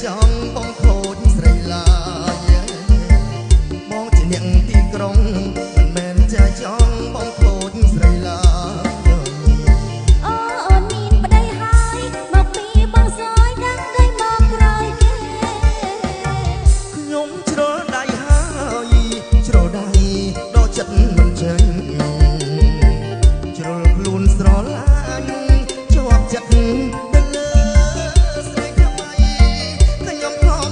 ចង់បងខូចស្រីឡើយបងជាអ្នកទីក្រុងមិនមែនចែចង់បងខូចស្រីឡើយអូអូនមានប្តីហើយមកពីបងសយដឹងគេមកក្រោយគេខ្ញុំជ្រុលដៃហើយជ្រុលដៃដល់ចិត្តមិនចេញជ្រុលខ្លួនស្រឡាញ់ជាប់ចិត្តទៅលើស្រីថ្មីខ្ញុំខំ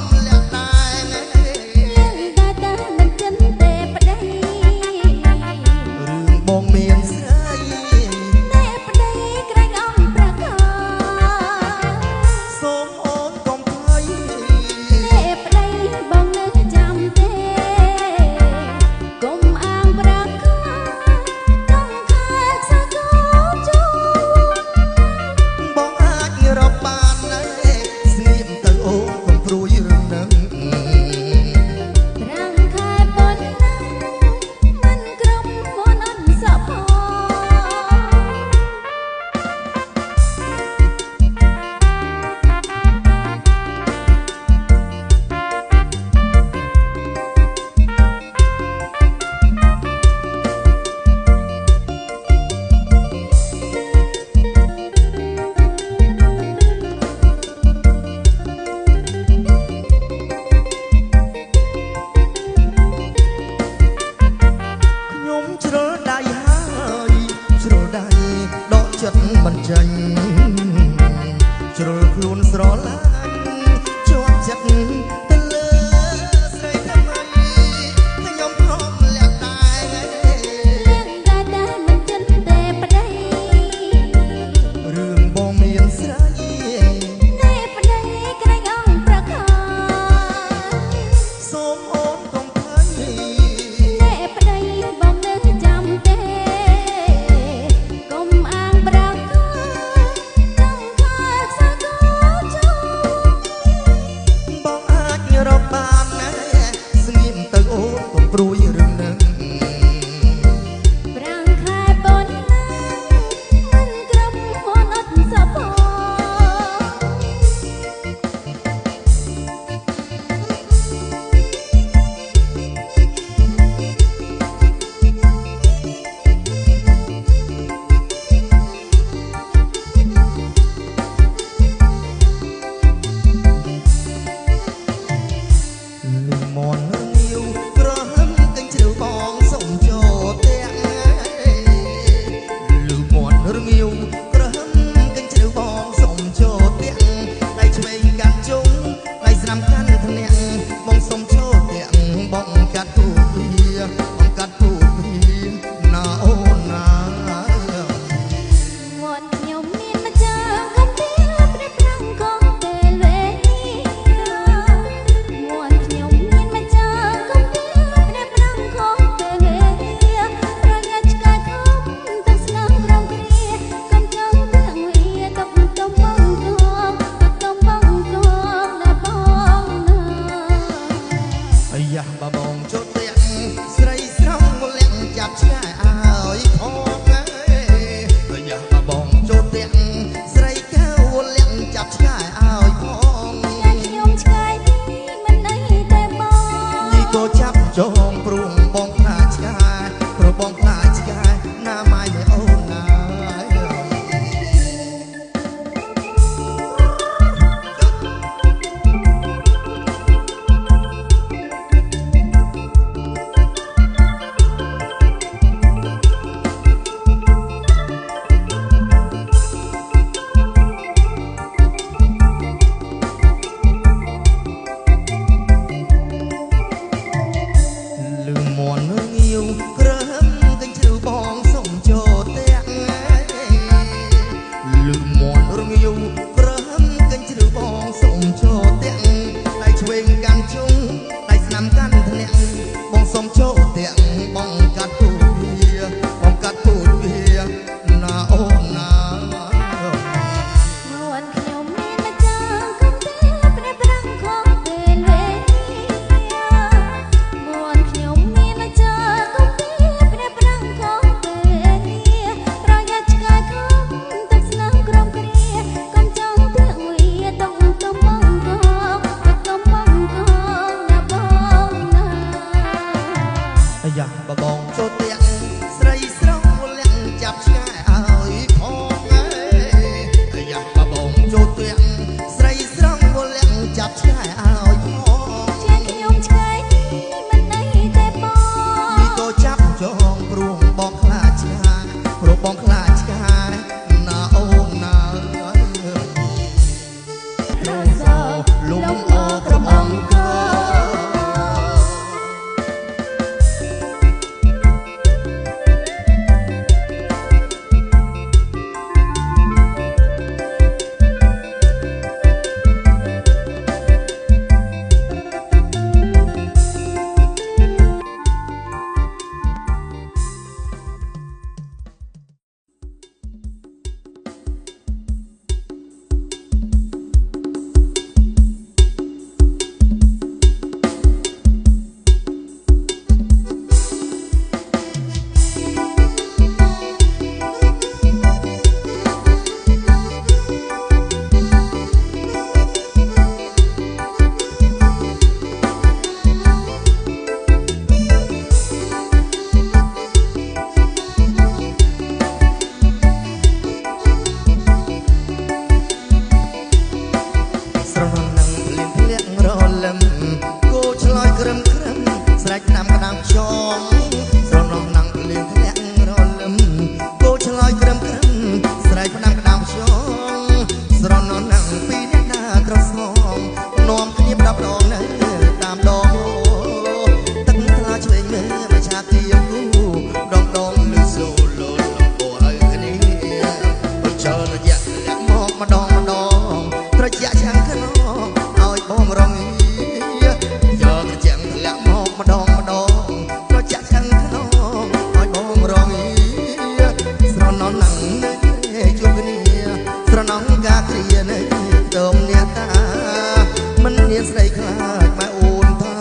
ខ្លាចមកអូនថា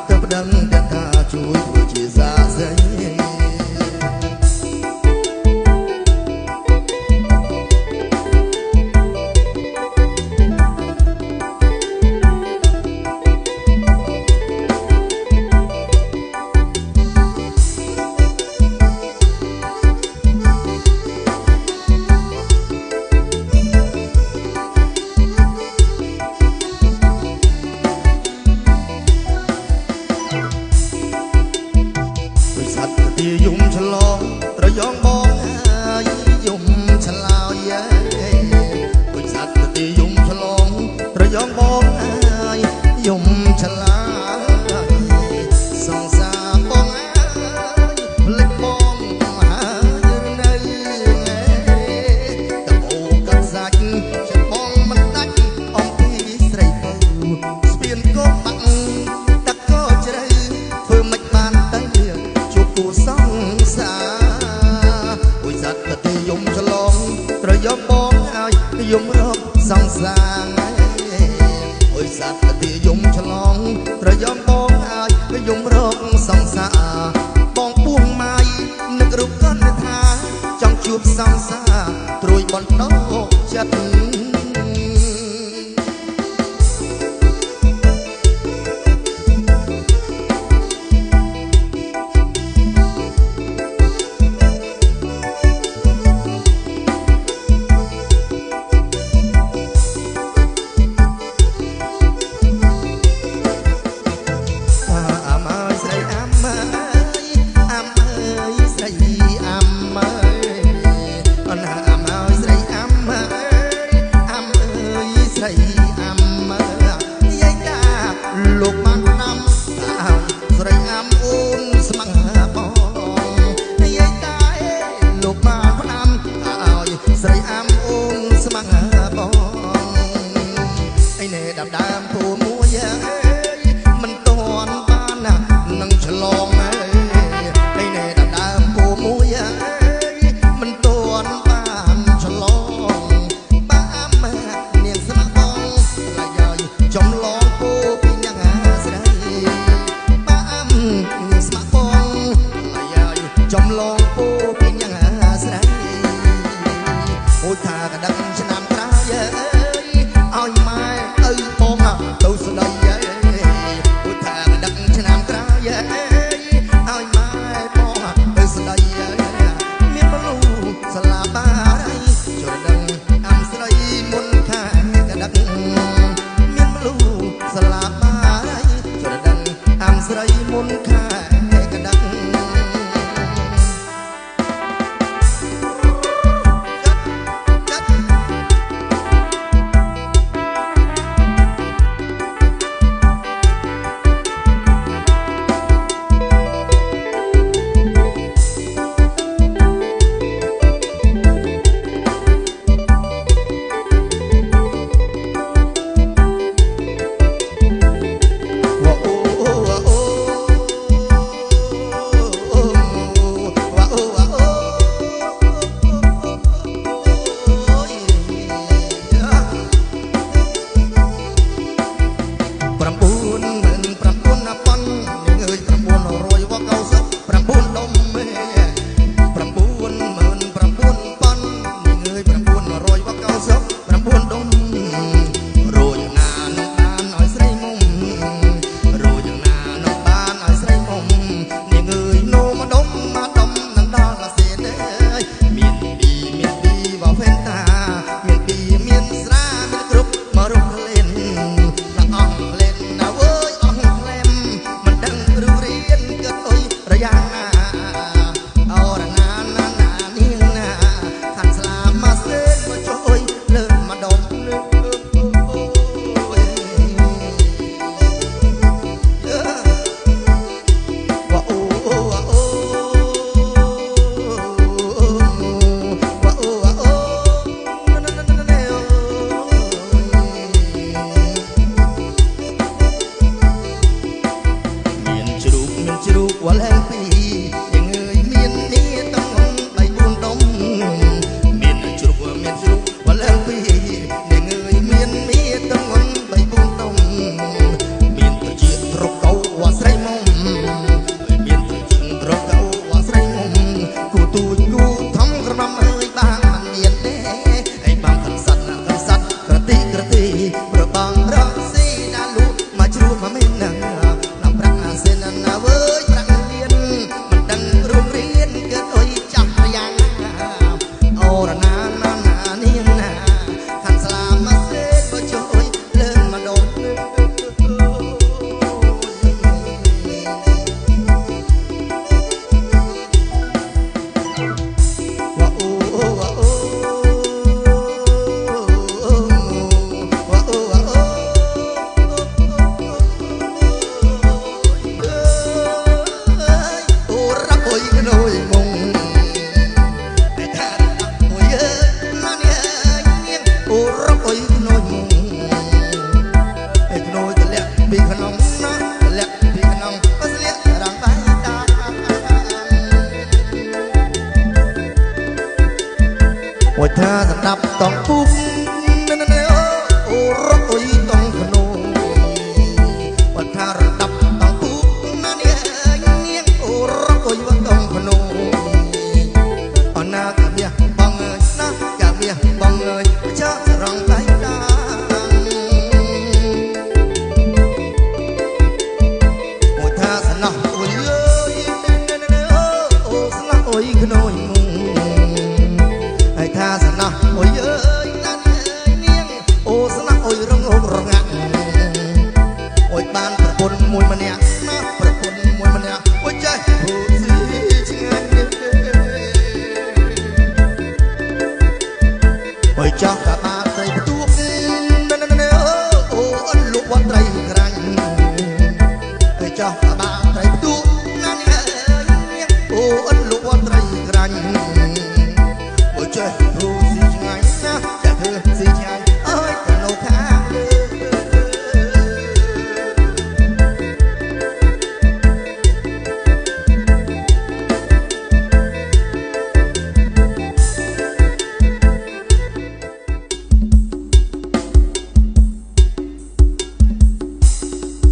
ទៅប្តឹងតែថាជួយធ្វើជាសាស្រីយំឆ្លងត្រយងបងហើយយំឆ្លោយដូចសត្វទីយំឆ្លងត្រយងបងហើយយំឆ្លោយសងសាបងហើយភ្លេចបងហើយនៅតបអូកាត់សាច់ចិត្តបងមិនដាច់អំពីស្រីទៅស្ពានកោបាក់ទឹកក៏ជ្រៅធ្វើមិនបានទៅជួបគូសងសាអុយសត្វទៅយំឆ្លងត្រយងបងឲ្យយំរកសងសាអុយសត្វទៅយំឆ្លងត្រយងបងឲ្យយំរកសងសាបងពួងម៉ាយនឹករូបកូនថាចង់ជួបសងសាត្រួយបន្តចិត្តលោកបានnămស្រីអាំអូនស្ម័គ្របងយាយតាលោកបានឲ្យស្រីអាំអូនស្ម័គ្របងឯនេះដើមពូមួយមិនតន់បាននឹងឆ្លងឯនេះដើមពូមួយមិនតន់បានឆ្លងបាននាងស្ម័គ្របងឡាយឲ្យចំឡងពូចំឡងពូពីញ៉ាំស្រីអូយថាកដឹងឆ្នាំក្រោយឲ្យម៉ែឪបងទៅស្ដីអូយថាកដឹងឆ្នាំក្រោយឲ្យម៉ែបងទៅស្ដីមានបលូស្លាបារីចូលដឹងអាំស្រីមុនខាកដឹងមានបលូស្លាបារីចូលដឹងអាំស្រីមុនខាកដឹង ពីក្នុងណាលាក់ពីក្នុងបស្លៀករងបាយតាអូយថាស្ដាប់តង់ពុកអូរកអុយតង់ក្នុងអូយថារដាប់តង់ពុកណានេះអូរកអុយតង់ក្នុងអណាកាមាសបងអើយណាកាមាសបងអើយចាក់រងបាយតាអុយខ្នើយងងហើយថាស្នះអុយអើយណាស់នាងអូស្នះអុយរងរងាក់អុយបានប្រពន្ធមួយម្នាក់ណាប្រពន្ធមួយម្នាក់អុយចេះហូបស៊ីឆ្ងាញ់អុយចោះកាបាត្រីផ្ទួកអូអត់លោកវត្តត្រីក្រាញ់អុយចោះកាបាត្រីផ្ទួកណាស់អូអត់លោកវត្តត្រីក្រាញ់អូចេះហូបស៊ីឆ្ងាញ់ណាចាក់ធ្វើស៊ីឆ្ងាញ់អើយតែនៅខាង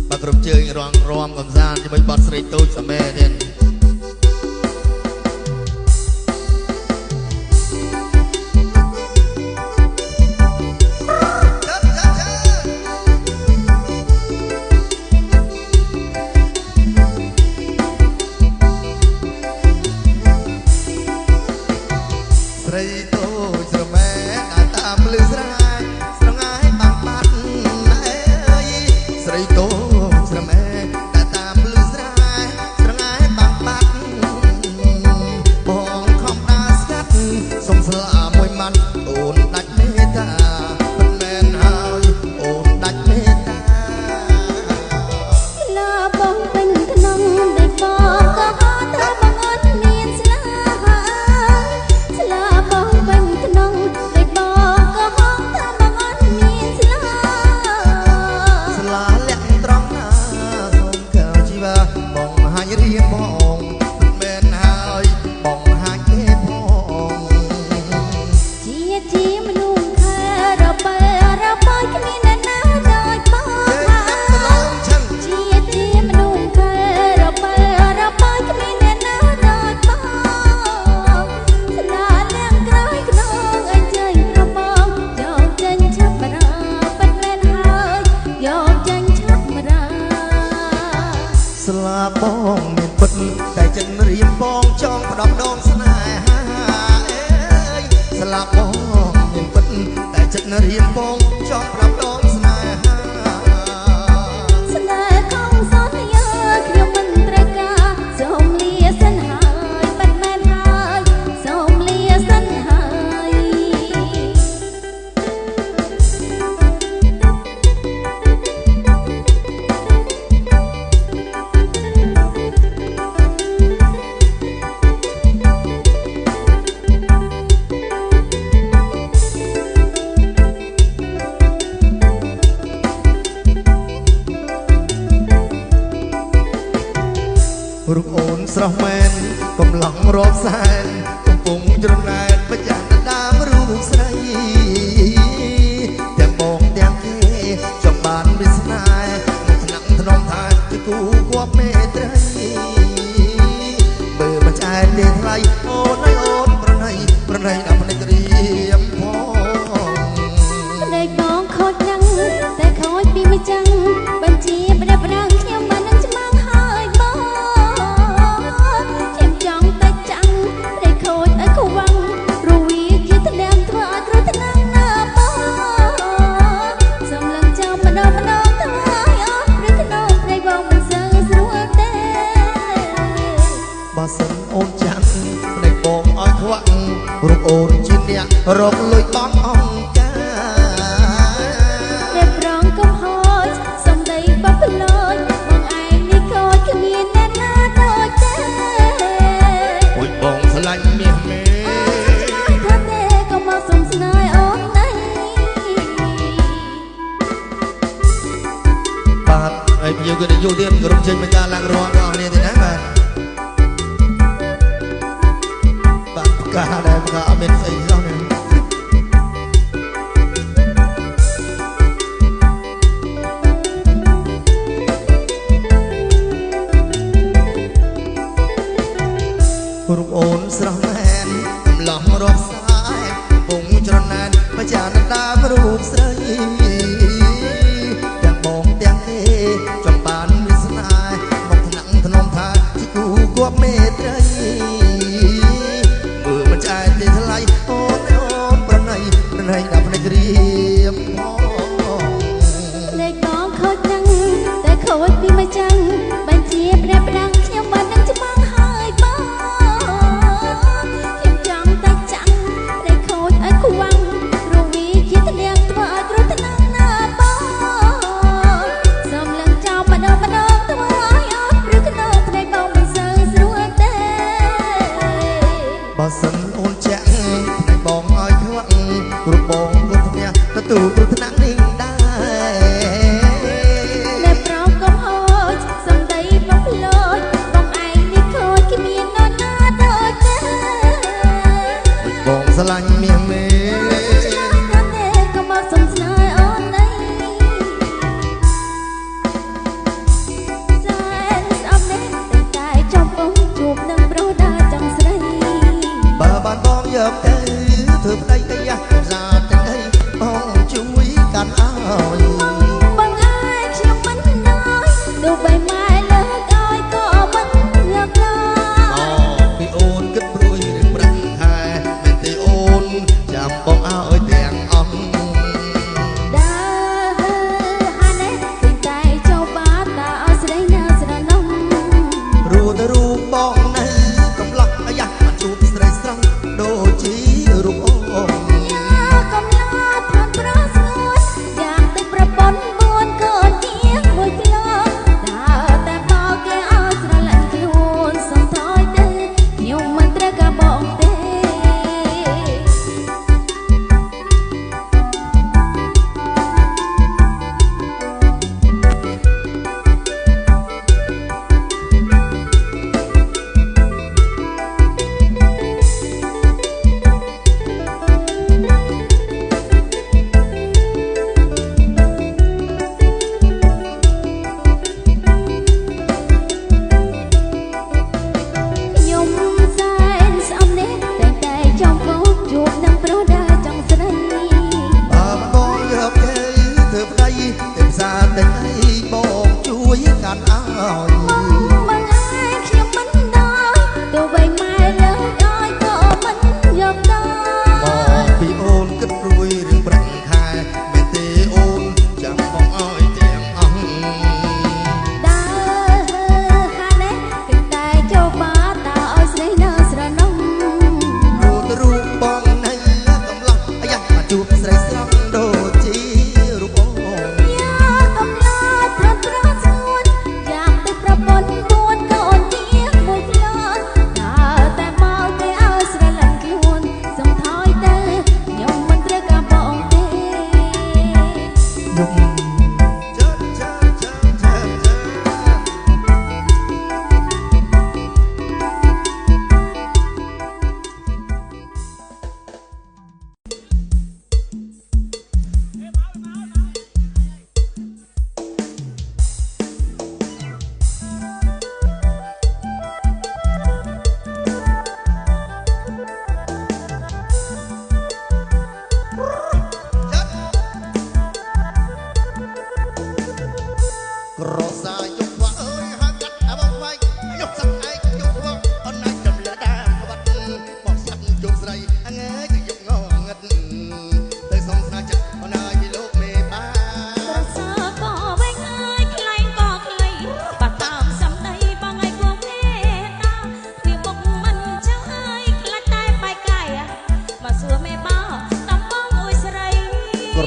បើគ្រប់ជើងរងរំកំសាន្តជាមួយបទស្រីតូចសមែទៀតស្រីតូចស្រមែដើរតាមភ្លឺស្រងាយស្រងាយបាក់បាត់អើយស្រីតូចស្រមែដើរតាមភ្លឺស្រងាយស្រងាយបាក់បាត់បងខំដើរស្កាត់សុំស្លាមួយម៉ាត់អូនដាច់មេត្តាមិនមែនហើយអូនដាច់មេត្តាស្លាបងពេញក្នុងដែលបងក៏ហត់ថាបងអត់មានស្លាស្លាបងពេញក្នុងដែលបងក៏ហត់ថាបងអត់មានស្លាស្លាលាក់ត្រង់ណាសូមកៅជីវ៉ាបងហាញរៀងបងមិនមែនហើយបងហាញគេផងជាមនុស្សខែរបើគ្មានអ្នកណាដូចបងជាមនុស្សខែរបើគ្មានអ្នកណាដូចបងស្លាលាក់ក្រោយក្នុងអញ្ជើញប្របងយកចេញឆាប់រាប៉ិនមែនហើយយកចេញឆាប់រាស្លាបងមានពិតតែចិត្តរៀមបងចង់ផ្ដោតដងស្នេហាអើយស្លាបងមានពិតតែចិត្តរៀមបងចង់ផ្ដោតដងស្នេហាស្នេហ៍ខំសន្យាខ្ញុំមិនត្រូវការសូមលាសិនហើយប៉ិនមែនហើយសូមលាសិនហើយរូបអូនស្រស់មែនកំឡុងរាប់សែនកំពុងច្រណែនបញ្ញាដាមរូបស្រីទាំងបងទាំងគេចង់បានវាសនាមកថ្នាក់ធ្នមថាជាគូគប់មេត្រីបើមិនឆ្អែតទេថ្លៃអូនឲ្យអូនប្រណីដល់ភ្នែករៀមផងភ្នែកបងខូចណាស់តែខូចពីមិនចឹងបញ្ជាប្រដាប់ប្រាំងខ្ញុំមិននឹងច្បាំងហើយបងខ្ញុំចង់តែចាំងតែខូចឲ្យខ្វាំងព្រោះវាជាថ្នាំធ្វើឲ្យគ្រោះថ្នាក់ណាបងសំឡឹងចាំម្ដងធ្វើឲ្យអស់ព្រឹកក្នុងព្រៃបងមិនសូវស្រួលទេបើសិនអូនចាំភ្នែកបងឲ្យខ្វាក់រូបអូនជាអ្នករកលុយបងអង្គការតែប្រងកំហុសសំដីបបលយបងឯងនេះក៏គ្មានអ្នកណាដូចទេអូយបងស្រឡាញ់មាសមេថាទេក៏មកសុំស្នេហ៍អូនដែរបាទ យើងគឺយកទៀតក្រុមចេញមកការឡើងរងដល់គ្នាទៀតណាបាទផ្កាដែរផ្កាអត់មានស្អីសោះនេះរូបអូនស្រស់មែនកំឡោះរាប់ខ្សែពងច្រណែនមកចានដាមរូបស្រីទាំងបងទាំងទេចំបានវាស្នេហ៍មកថ្នាក់ធ្នមថាជាគូគប់មេត្រីមើលមិនឆ្អែតទេថ្លៃអូនប្រណីដល់ភ្នែករៀបលេខបងខូចនឹងតែខូចពីមួយចឹងបញ្ជាព្រះប្រាំងខ្ញុំបាននឹងច្បាស់ហើយបងខ្ញុំចង់តែចាំតែខូចឲ្យខ្វាំងរវីជាធ្លាក់ធ្វើឲ្យគ្រោះថ្នាក់ណាបងសូមលឹងចោលម្ដងធ្វើឲ្យអត់ព្រឹកក្នុងភ្នែកបងមិនសូវស្រួលទេបើសិនអូនចាក់ភ្នែកបងឲ្យខ្វាក់រូបបងក៏ធ្លាក់ទទួលគ្រោះថ្នាក់នេះស្រឡាញ់មាសមេកាន់តែក៏មកសំស្នេហ៍អូននេះសែនស្អប់នេះតែចំពងជួបនឹងប្រុសដើរចង់ស្រីបើបានបងយកទៅធ្វើប្តីទៅយ៉ាសាទាំងអីបងជួយកាន់ឲ្យបងអើយខ្ញុំមិនnóiទោះបីម៉ែលើកឲ្យក៏មិនយកឡើយពីអូនគិតព្រួយរឿងប្រាំខែចាំបងឲ្យទាំងអង្គដើរហានេះតែចូលបាតតើឲ្យស្រីនៅស្រណុំរូបបងនៅកំឡោះអាយ៉ាមកជួបស្រីស្រស់ដូចជារូបអូនកំឡោះធន់ប្រស្ងួនយ៉ាងតិចប្រពន្ធ4កូនជាងមួយផ្លោដើរតែបោកគេឲ្យស្រឡាញ់ខ្លួនសំថយទៅខ្ញុំមិនត្រូវការបងទេ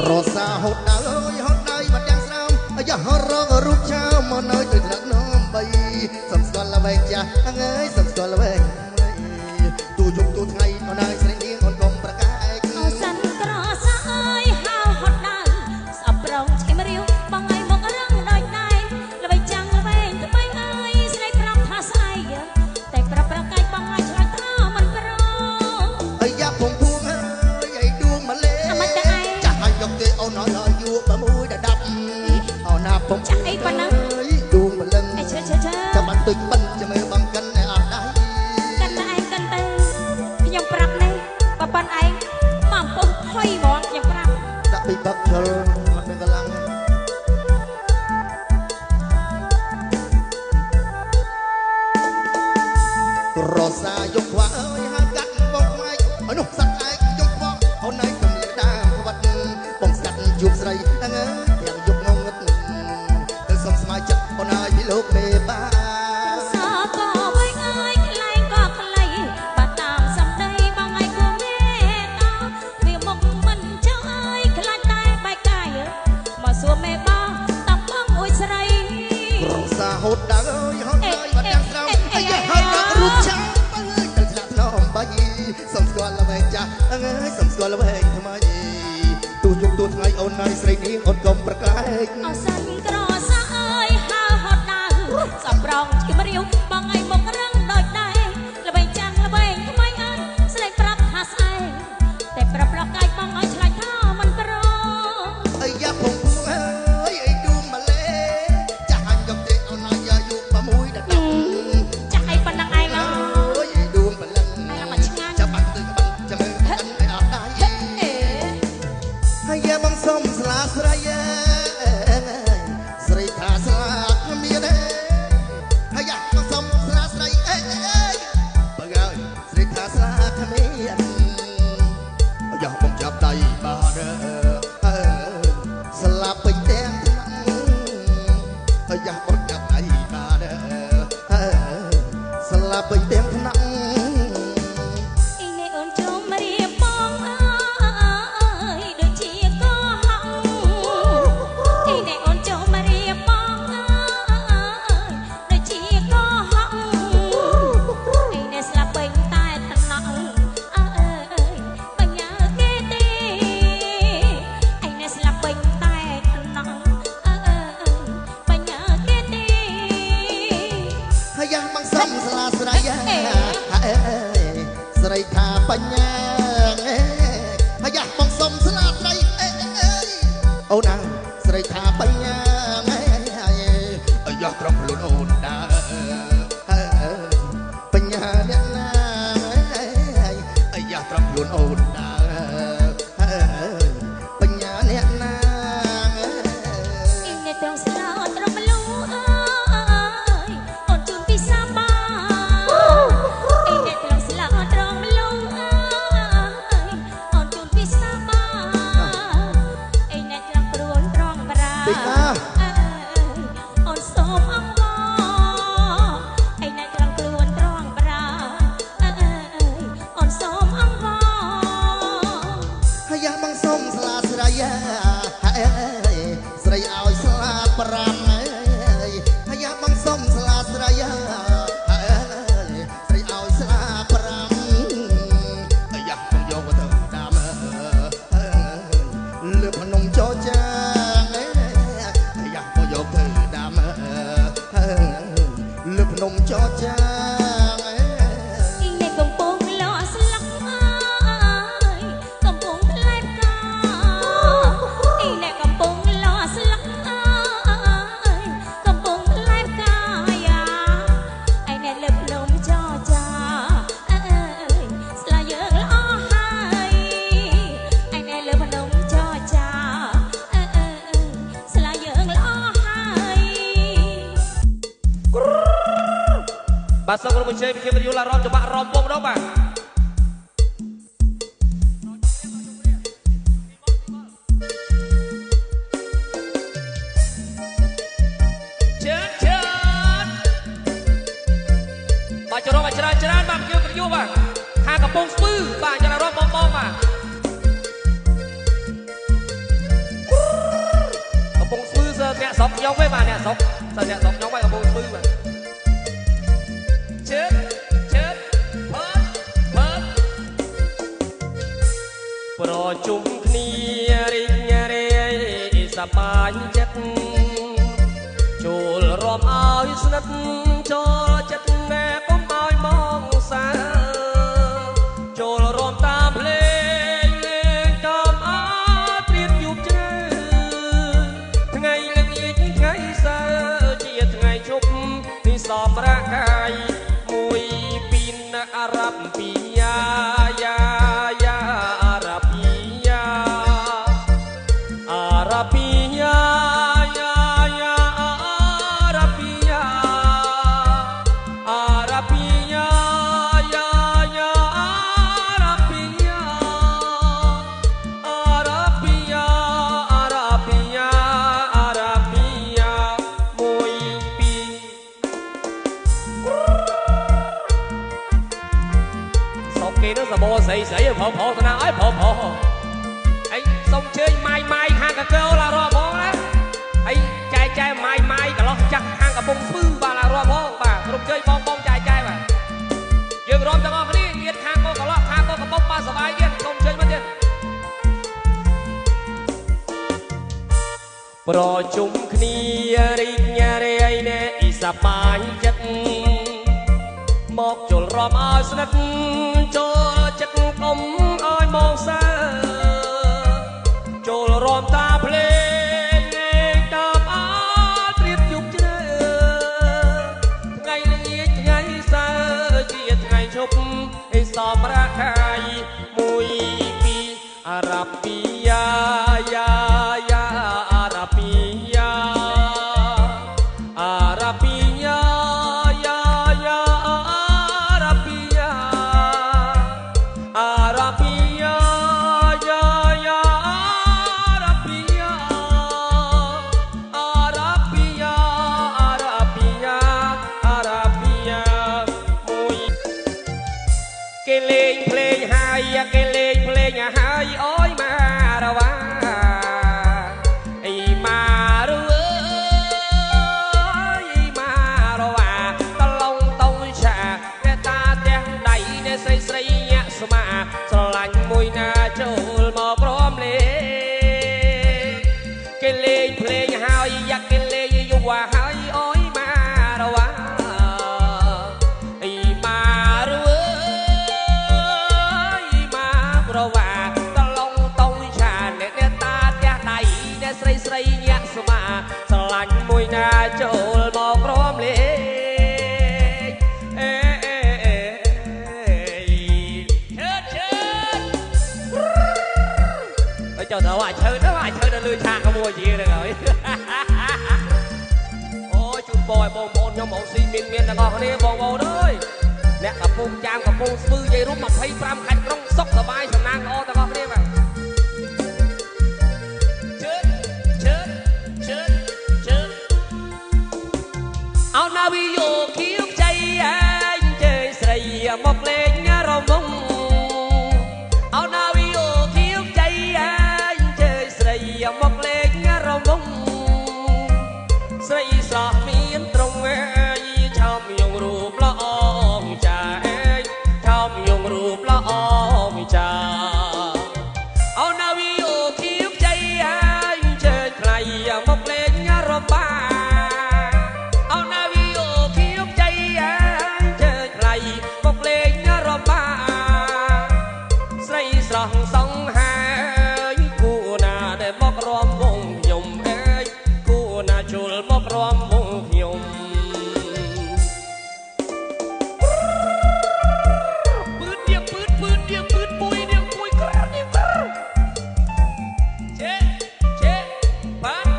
រសាហូតដើរហូតដៃបាត់យ៉ាងស្នើមអាយ៉ារងរូបឆាវមកនៅទៅថ្នាក់នោមបីសំស្គាល់ល្វែងចាស់អើយសំស្គាល់ល្វែងទូយប់ទូថ្ងៃអូនហើយស្រីនាងអូនកុំប្រកែកអូសិនក្រសាហើយហៅហត់ដើរស្អប់ប្រងឆ្កែមរាវបងឲ្យមករងដោយដៃល្បី ដូចបិណ្ឌចាំមើលបងកិនឯអត់ដៃកាន់តែឯងកាន់តែខ្ញុំប្រាប់នេះបើប៉ុនឯងមកពុះហុយហ្មងខ្ញុំប្រាប់ដាក់ពីបាក់ជលអត់មានកម្លាំងរសាយកខ្វះអើយហាកាត់បងខ្វាយអើនោះសត្វឯងយកខ្វះអូនឯងកំលៀកដើមក្បត់បងស្កាត់ជួបស្រីអើយទាំងយកងងឹតទៅសុំស្ម័យចិត្តអូនឯងពីលោកមេបាសាក៏វែងអើយខ្លែងក៏ខ្លីបើតាមសំដីបងឯងគួរមេតាវាមកមិនចង់អើយខ្លាចតែបែកកាយមកសួរមេបងតាមបងអួយស្រីរសាហូតដើរអើយហូតហើយបាត់ទាំងស្រោមអាយ៉ាហើយដល់រូបឆាបើអើយទៅឆ្លាក់ឡំបាយសុំស្គាល់ល្វែងចាស់អើយសុំស្គាល់ល្វែងថ្មីទូយប់ទូថ្ងៃអូនហើយស្រីនេះអូនកុំប្រកែកអសាញ់ក្រសាអើយហើហត់ដើរសំប្រងឈឹមរាវបងឯងមករឹងដូចដែរល្បែងចាំងល្បែងថ្មីអើយស្រីប្រាប់ថាស្អែកតែប្រាប់ប្រកាយបងឲ្យឆ្លាញ់ថាមិនប្រអាយ៉ាពងពួងអើយអីឌូមម៉ាឡេចាស់អញយកទេអូនហើយយក6ដល់10ចាស់អីប៉ុណ្ណឹងឯងអើយអីឌូមបលឹងឯងមកឆ្ងាញ់ចាប់បាត់ទៅបាត់ចាំមើលកាន់ឯអត់ដៃហើយយ៉ាបងសុំស្លាស្រីស្រីថាស្លាគ្មានទេហើយយ៉ាបងសុំស្លាស្រីអេបើហើយស្រីថាស្លាគ្មានយ៉ាបងចាប់ដៃបាទស្លាប់ពេញទាំងថ្នាក់ហើយយ៉ាបងចាប់ដៃបាទស្លាប់ពេញទាំងថ្នាក់អ៊ីនេះអូនជុំរៀបបងអើយដូចជាកោហងអ៊ីនេះអូនជុំរៀបបងអើយដូចជាកោហងអ៊ីនេះស្លាប់ពេញតែថ្នាក់អើយបញ្ញាគេទេអ៊ីនេះស្លាប់ពេញតែថ្នាក់អើយបញ្ញាគេទេហើយយ៉ាបងសុំស្លាស្រីស្រីថាបញ្ញាហើយយ៉ាបងសុំស្លាស្រីអូនអើស្រីថាបញ្ញាយ៉ាត្រង់ខ្លួនអូនដើបញ្ញាអ្នកណាយ៉ាត្រង់ខ្លួនអូនដើបញ្ញាអ្នកណាអ៊ីនេះត្រង់ស្លាត្រង់មលូអើយអូនជូនពីសាបាអ៊ីនេះត្រង់ស្លាត្រង់មលូអើយអូនជូនពីសាបាអ៊ីនេះត្រង់ព្រួនត្រង់បារាអូនសូមអង្វរអ៊ីនេះត្រង់ខ្លួនត្រង់បារាអូនសូមអង្វរហើយយ៉ាបងសុំស្លាស្រីស្រីឲ្យស្លា5ហើយយ៉ាបងសុំស្លាស្រីស្រីឲ្យស្លា5ហើយយ៉ាបងយកទៅដាំលើភ្នំចោចាហើយយ៉ាបងយកទៅដាំលើភ្នំចោចាអ៊ីនេះកំពុងលក់ស្លឹកអើយកំពុងផ្លែផ្កាអ៊ីនេះកំពុងលក់ស្លឹកអើយកំពុងផ្លែផ្កាយ៉ាអ៊ីនេះលើភ្នំចោចាអើយស្លាយើងល្អហើយអ៊ីនេះលើភ្នំចោចាអើយស្លាយើងល្អហើយបាទសូមក្រុមជ័យវិជាវិទ្យុឡារ៉មច្បាក់រំវងម្ដងបាទច្រើនបាទចូលមកច្រើនបាទវិទ្យុបាទខាងកំពង់ស្ពឺបាទចរារ៉មបងបាទកំពង់ស្ពឺសើអ្នកស្រុកខ្ញុំទេបាទអ្នកស្រុកសើអ្នកស្រុកខ្ញុំហើយកំពង់ស្ពឺបាទជើបផើប្រជុំគ្នារីករាយសប្បាយចិត្តចូលរួមឲ្យស្និទ្ធចូលចិត្តណែកុំឲ្យមកសាចូលរួមតាមភ្លេងលេងតាមអត់ព្រៀនយប់ជ្រៅថ្ងៃល្ងាចថ្ងៃសៅរ៍ជាថ្ងៃជប់និ សំរកាយមួយពីនអារ៉ាប់ពីយ៉ាអារ៉ាពីយ៉ាអារ៉ាពីយ៉ាអារ៉ាពីយ៉ាអារ៉ាពីយ៉ាអារ៉ាពីយ៉ាអារ៉ាពីយ៉ាអារ៉ាពីយ៉ាអារ៉ាពីយ៉ាមួយពីរសុកគេនឹងសបោស្រីផោស្នាអើយផោអីសុំជើញម៉ាយខាងកកោឡារបងណាអីចែម៉ាយកន្លោះចាស់ខាងកំពង់ស្ពឺបាទឡារបងបាទគ្រប់ជើញបងចែបាទយើងរួមទាំងអស់គ្នាញាតខាងកោកន្លោះខាងកោកំពង់បាទសบายទៀតសុំជើញមកទៀតប្រជុំគ្នារីកញ៉ារៃណែអ៊ីសបាយចិត្តមកជុលរំឲ្យស្និទ្ធចូលចិត្តកុំឲ្យមកសើចូលរំតាភ្លេងតាមអត់ត្រៀបយប់ជ្រៅថ្ងៃល្ងាចថ្ងៃសៅរ៍ជាថ្ងៃឈប់ឯសមរកាយមួយពីរអារ៉ាពីយ៉ាអារ៉ាពីយ៉ាអារ៉ាពីយ៉ាអារ៉ាពីយ៉ាអារ៉ាពីយ៉ាអារ៉ាពីយ៉ាអារ៉ាពីយ៉ាអារ៉ាពីយ៉ាអារ៉ាពីយ៉ាមួយគេលេងភ្លេងហើយគេលេងភ្លេងហើយអូយម៉ារវ៉ាអីម៉ារវ៉ាអីម៉ារវ៉ាតឡងតងឆាតែតាទាំងដៃនេះស្រីញាក់ស្មាស្រឡាញ់មួយណាចូលមកព្រមលេងគេលេងភ្លេងហើយយ៉ាគេលេងយូរហើយអូយម៉ារវ៉ាអីម៉ារវ៉ាអីម៉ារវ៉ាតឡងតងឆាអ្នកតាទាំងដៃនេះស្រីញាក់ស្មាស្រឡាញ់មួយណាចូលមកព្រមលេងចុះទៅអាចឈើទៅលឺឆាក្មួយជាហ្នឹងហើយអូយជូនពរឲ្យបងប្អូនខ្ញុំអូស៊ីមានទាំងអស់គ្នាបងប្អូនអើយអ្នកកំពុងចាមកំពុងស្ពឺយាយរួម25ខេត្តក្រុងសុខសប្បាយសំណាងល្អទាំងអស់គ្នាបាទជើអោណាវីយោគៀវចៃអើយជើស្រីមកលេងរំងអោណាវីយោគៀវចៃអើយជើស្រីមកលេងរំងស្រីស្រស់មានត្រង់អើយឆោមយងរូបល្អចាអើយឆោមយងរូបល្អចាអោណាវីយោគៀវចៃអើយជើថ្លៃមកលេងរំបាសង្ហើយគូណាដែលមករំវងខ្ញុំអើយគូណាជុលមករំវងខ្ញុំពឺទៀងពឺមួយទៀងមួយក្រទៀងក្រជេបាត់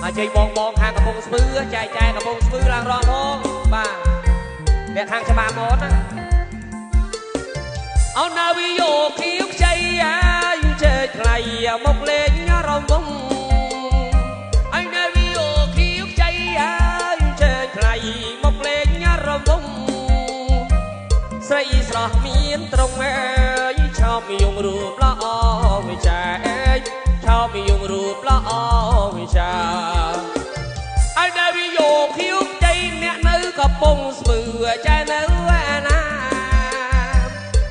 អាចជ័យបងខាងកំពង់ស្ពឺចែកកំពង់ស្ពឺឡើងរំផងបាទអ្នកខាងច្បាប់មកណាអោណាវីយោគៀវខ្ចីអាយជើថ្លៃមកលេងរំវងអញណាវីយោគៀវខ្ចីអាយជើថ្លៃមកលេងរំវងស្រីស្រស់មានត្រង់អើយឆោមយងរូបល្អវិចាអើយឆោមយងរូបល្អវិចាអញណាវីយោគៀវខ្ចីអ្នកនៅកំពង់ស្ពឺចែនៅអាណា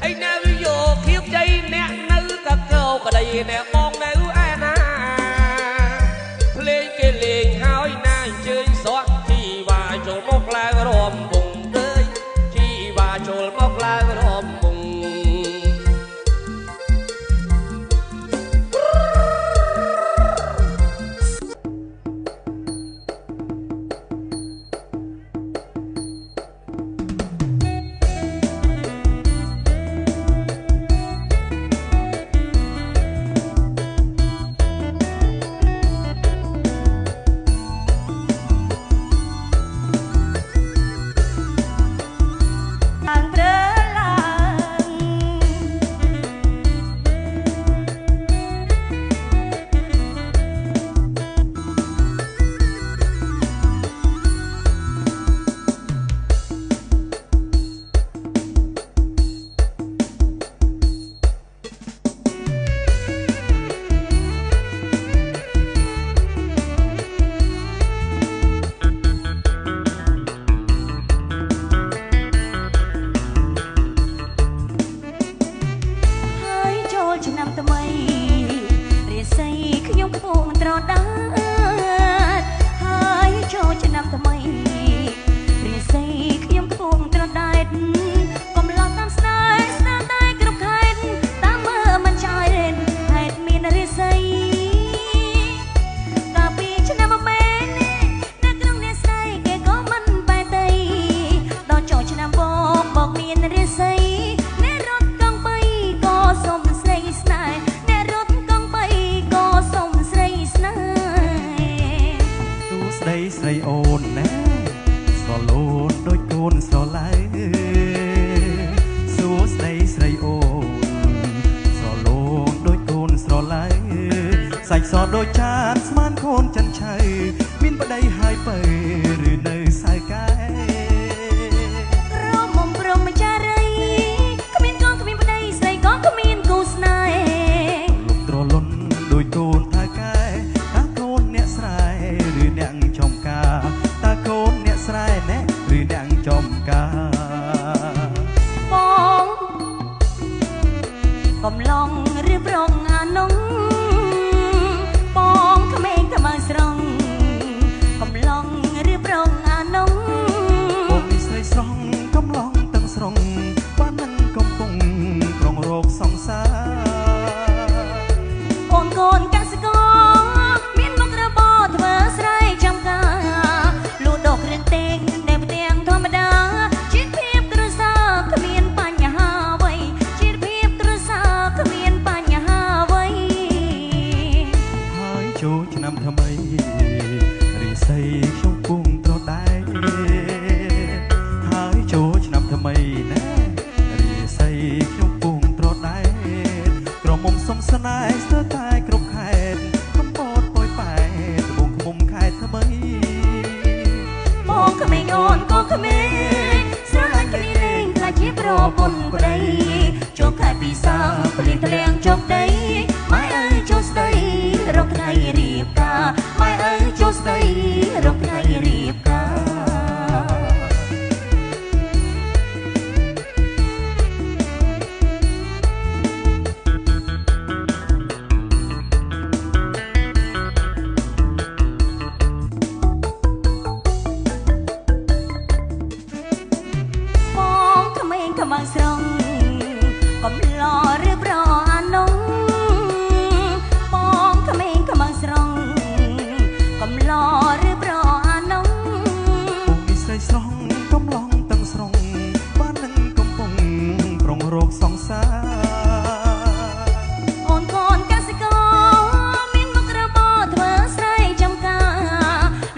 ឯណាវីយោគៀបចៃអ្នកនៅកកោក្ដីអ្នកបងនៅអាណាភ្លេងគេលេងហើយណាអញ្ជើញសោះជីវ៉ាចូលមកឡើងរំវងអើយជីវ៉ាចូលមកឡើងរំវង ស្ដីស្រីអូនណែស្រលូនដូចកូនស្រឡៅសួស្ដីស្រីអូនស្រលូនដូចកូនស្រឡៅសាច់សដូចចានស្មានកូនចិនឆៅមានប្តីហើយបើឬនៅសៅកែរមុំព្រមចារីគ្មានកូនគ្មានប្តីស្រីក៏គ្មានគូស្នេហ៍លុបត្រលុនដូចកូនថៅកែតើកូនអ្នកស្រែឬអ្នកចំការតើកូនអ្នកស្រែណែឬអ្នកចំការបងកំឡុងឬប្រងអានងបងក្មេងក្មើស្រងកំឡុងឬប្រងអានងបងនេះស្រីស្រងកំឡុងទាំងស្រងបាននឹងកំពុងក្រុងរោគសង្សារអូនកូនកសិករមានមុខរបរធ្វើស្រែចំការលក់ដកគ្រឿងទេសនៅផ្ទាំងធម្មតាជីវភាពគ្រួសារគ្មានបញ្ហាអ្វីជីវភាពគ្រួសារគ្មានបញ្ហាអ្វីហើយចូលឆ្នាំថ្មីរីស័យខ្ញុំពុំត្រដែងហើយចូលឆ្នាំថ្មីណែរីស័យខ្ញុំពុំត្រដែងក្រមុំសុំស្នេហ៍ស្ទើរតែគ្រប់ខេត្តកំពតប៉ោយប៉ែតត្បូងឃុំខេត្តថ្មីបងក្មេងអូនក៏ក្មេងស្រឡាញ់គ្នាលេងខ្លាចជាប្រពន្ធប្តីចូលខែពីសាភ្លៀងធ្លាក់ចុកដីម៉ែអើយចូលស្ដីរកថ្ងៃរៀបការម៉ែអើយចូលស្ដីរកថ្ងៃរៀបការបងក្មេងក្មើស្រងកំឡោឬប្រអានងបងក្មេងក្មើស្រងកំឡោឬប្រអានងបងនេះស្រីស្រងកំឡុងទាំងស្រងបាននឹងកំពុងក្រុងរោគសង្សារអូនកូនកសិករមានមុខរបរធ្វើស្រែចំការ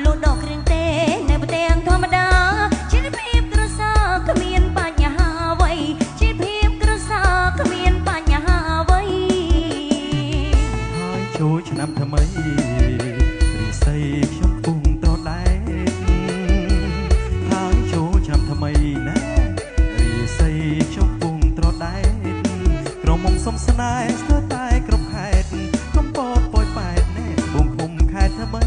លក់ដកគ្រឿងទេសនៅផ្ទាំងធម្មតាជីវភាពគ្រួសារគ្មានបញ្ហាអ្វីជីវភាពគ្រួសារគ្មានបញ្ហាអ្វីហើយចូលឆ្នាំថ្មីរីស័យខ្ញុំពុំត្រដែងហើយចូលឆ្នាំថ្មីណែរីស័យខ្ញុំពុំត្រដែងក្រមុំសុំស្នេហ៍ស្ទើរតែគ្រប់ខេត្តកំពតប៉ោយប៉ែតណែបងឃុំខេត្តថ្មី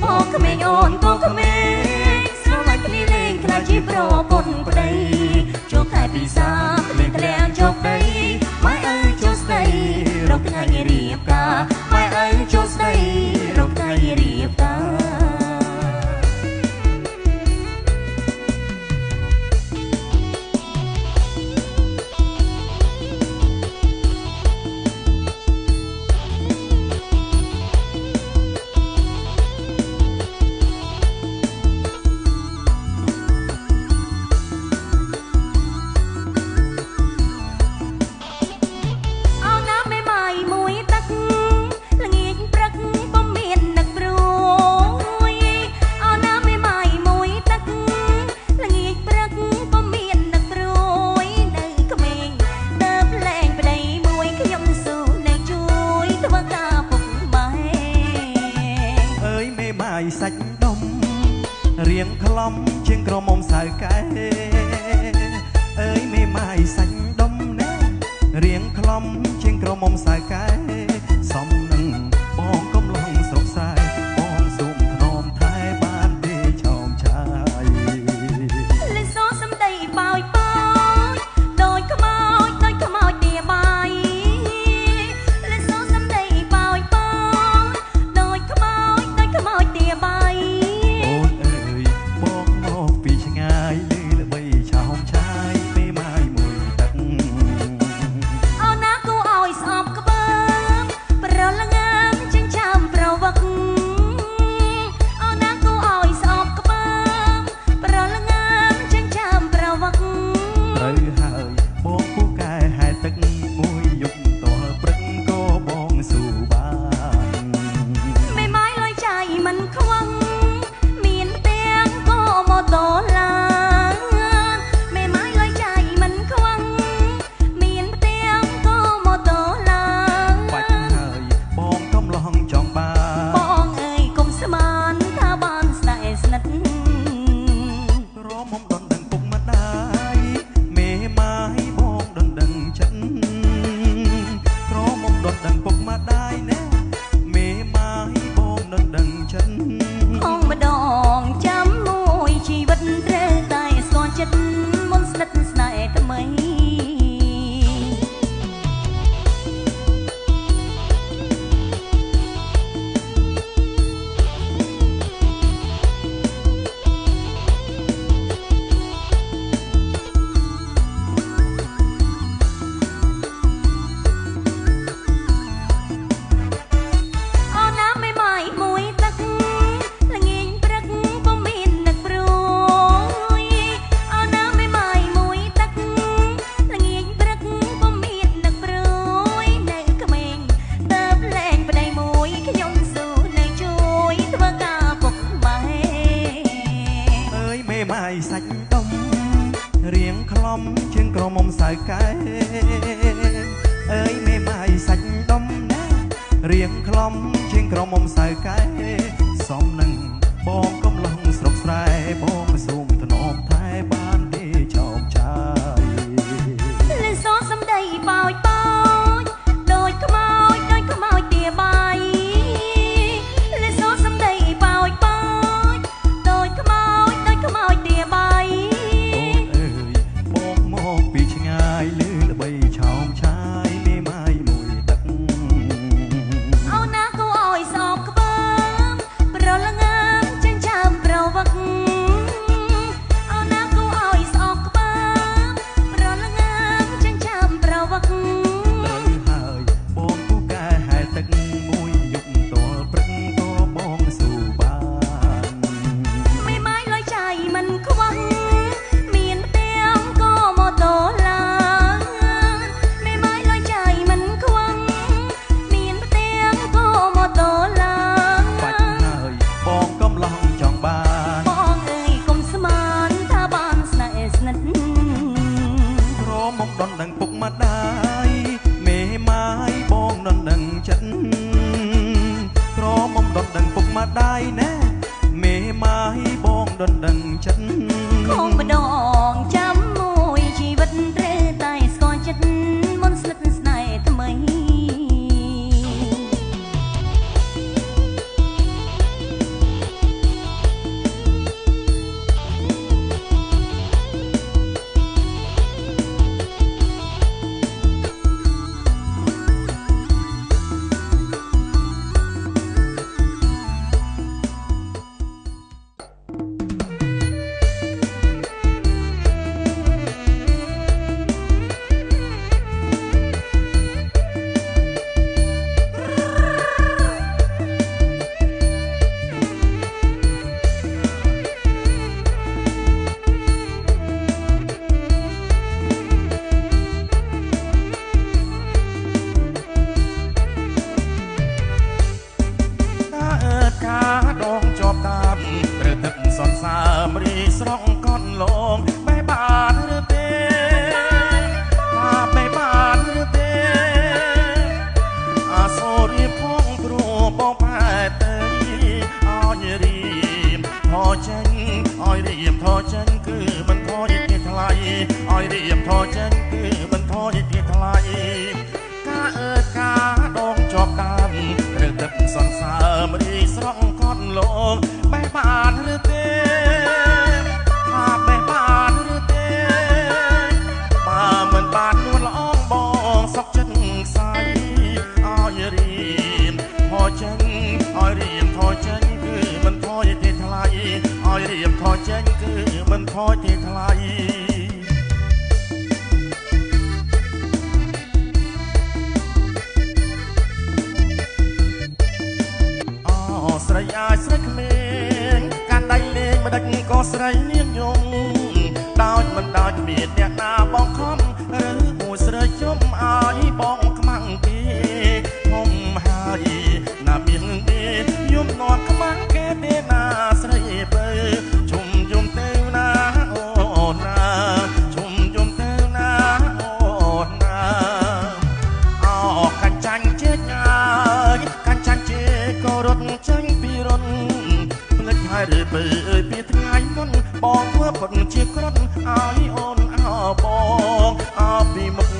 បងក្មេងអូនក៏ក្មេងស្រឡាញ់គ្នាលេងខ្លាចជាប្រពន្ធប្តីចូលខែពីសាភ្លៀងធ្លាក់ចុកដីម៉ែអើយចូលស្ដីរកថ្ងៃរៀបការម៉ែអើយចូលស្ដីរកថ្ងៃរៀបការเอาน้ำใหม่ๆមួយទឹកល្ងាចព្រឹកពុំមាននឹកព្រួយเอาน้ำใหม่ๆមួយទឹកល្ងាចព្រឹកពុំមាននឹកព្រួយនៅក្មេងដើបលែងប្តីមួយខ្ញុំស៊ូនៅជួយធ្វើការពុកម៉ែអើយមេម៉ាយសាច់ដុំរៀងខ្លំជាងក្រមុំសៅកែអើយមេម៉ាយសាច់ដុំណែរៀងខ្លំជាងក្រមុំសៅកែសំនឹងបងកំឡុងស្រុកស្រែបងស៊ុំធ្នមថែបានទេឆោមឆាយលេសសំដីប៉ោយប៉ោយដូចខ្មោចទាបាយលេសសំដីប៉ោយប៉ោយដូចខ្មោចទាបាយ អូនអើយបងមកពីឆ្ងាយលើល្បីឆោមឆាយមេម៉ាយមួយទឹកអូនណាគូឲ្យស្អប់ក្បឺ មុំសៅកែអើយមេម៉ាយសាច់ដុំណារៀងខ្លំជាងក្រមុំសៅកែសំនឹងបងកំឡុងស្រុកស្រែបងស៊ូមធ្នមថែបានទេចោមចាយលឺសូរសំដីបោចបោចដូចខ្មោចទាបាយលឺសូរសំដីបោចបោចដូចខ្មោចទាបាយអូនអើយបងមកពីឆ្ងាយលឺល្បីឆោមឆាយមេម៉ាយមួយទឹកអូនណាគួរឲ្យស្អប់ក្បើមប្រលងាមចិញ្ចើមប្រវឹកអូនណាគួរឲ្យស្អប់ក្បើមប្រលងាមចិញ្ចើមប្រវឹកហើយបងពូកែហែទឹកមួយយប់តលព្រឹកក៏បងស៊ូបានមេម៉ាយលុយចាយមិនខ្វះមានផ្ទាំងក៏មកតឡើងមេម៉ាយលុយចាយមិនខ្វះមានផ្ទាំងក៏មកតឡើងបាច់ហើយបងកំឡុងចង់បានបងអើយកុំស្មានថាបានស្នេហ៍ស្និទ្ធក្រមុំដនដឹងពុកម្ដាយមេម៉ាយបងដនដឹងចិត្តក្រមុំដនដឹងពុកម្ដាយណែមេម៉ាយបងដនដឹងចិត្តคงម្ដងចាំមួយជីវិតត្រូវតែស្គាល់ចិត្តមុនស្និទ្ធស្នេហ៍ថ្មីស្រីអាយស្រីក្មេងកាន់ដៃលេងមិនដាច់ក៏ស្រីនាងយំដោយមិនដោយគ្មានអ្នកណាបងខំឬមួយស្រីជុំឲ្យបងខ្មាំងគេធំហើយណាមានទេយំនន់ខ្មាំងគេទេណាស្រីបើជុំយំទៅណាអូនណាជុំយំទៅណាអូនណាអោកាញ់ចាញ់ជេកហើយកាញ់ចាញ់ជេកក៏រត់ចាញ់ពីរនភ្លេចហើយឬបើអើយពីថ្ងៃមុនបងធ្វើពុតជាក្រត់ឲ្យអូនអោបងអោពីមុខ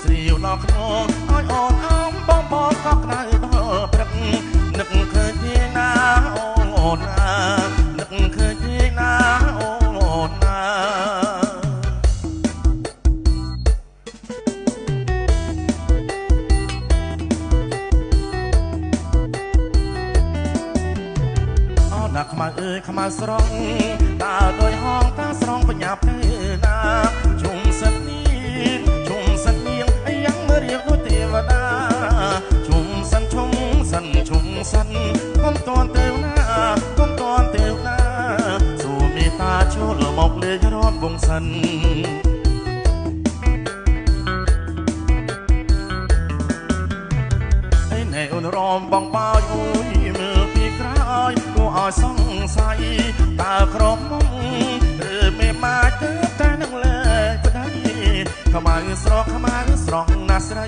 ស្រីវដល់ខ្នងឲ្យអូនអោបងបងក៏ក្តៅដល់ព្រឹកនឹកឃើញទេណាអូនណានឹកឃើញទេណាអូនណាណាខ្មៅអើយខ្មៅស្រងដើរដោយហងតាស្រងបញ្ញាប់ទៅណាជុំសិននេះជុំសិននាងយ៉ាងមើលរៀងដូចទេវតាជុំសិនជុំសិនជុំសិនកុំតន់ទៅណាកុំតន់ទៅណាសូមមេត្តាចូលមកលេងរាប់វងសិនឯណែអូនរំបងបោចអូយមើលពីក្រោយគួរឲ្យសង្ស័យតើក្រុមមុំឬមេម៉ាចទៅតែនឹងលើក្តី ខ្មៅស្រកខ្មៅស្រងណាស្រី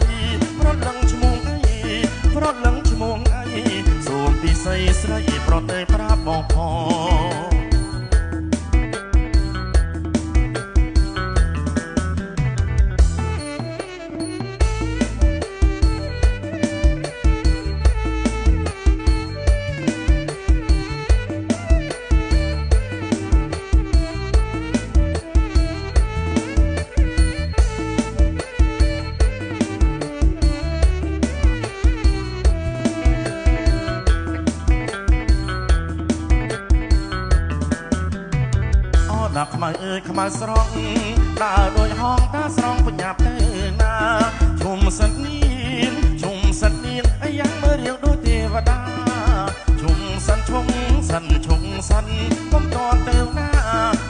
ប្រត់លឹងឈ្មោះអីប្រត់លឹងឈ្មោះអីសូមពិសីស្រីប្រត់តែប្រាប់បងផងខ្មៅអើយខ្មៅស្រងដើរដោយហងតាស្រងបញ្ញាប់ទៅណាជុំសិននាងជុំសិននាងអាយ៉ាងមើលរៀងដូចទេវតាជុំសិនឈុំសិនឈុំសិនកុំតន់ទៅណា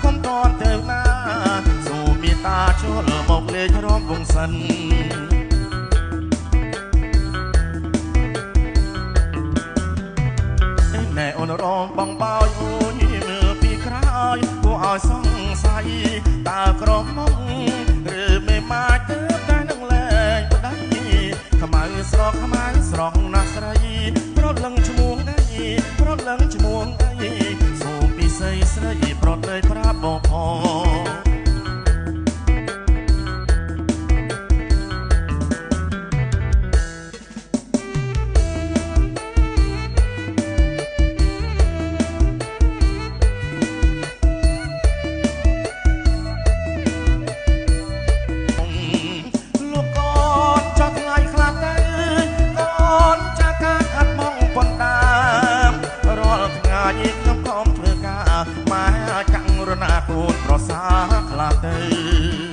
កុំតន់ទៅណាសូមមេត្តាចូលមកលេងរំវងសិនណែអូនរំបងបោយអូយមើលពីក្រោយគួរឲ្យសង្ស័យតើក្រមុំឬមេម៉ាច់ទៅតែនឹងលែងប្តីខ្មៅស្រកខ្មៅស្រងណាស់ស្រីប្រត់លឹងឈ្មោះអីប្រត់លឹងឈ្មោះអីសូមពិសីស្រីប្រត់เลยប្រាប់បងផងខ្ញុំខំធ្វើការម៉ែចាំងរណាកូនប្រសាខ្លាទៅ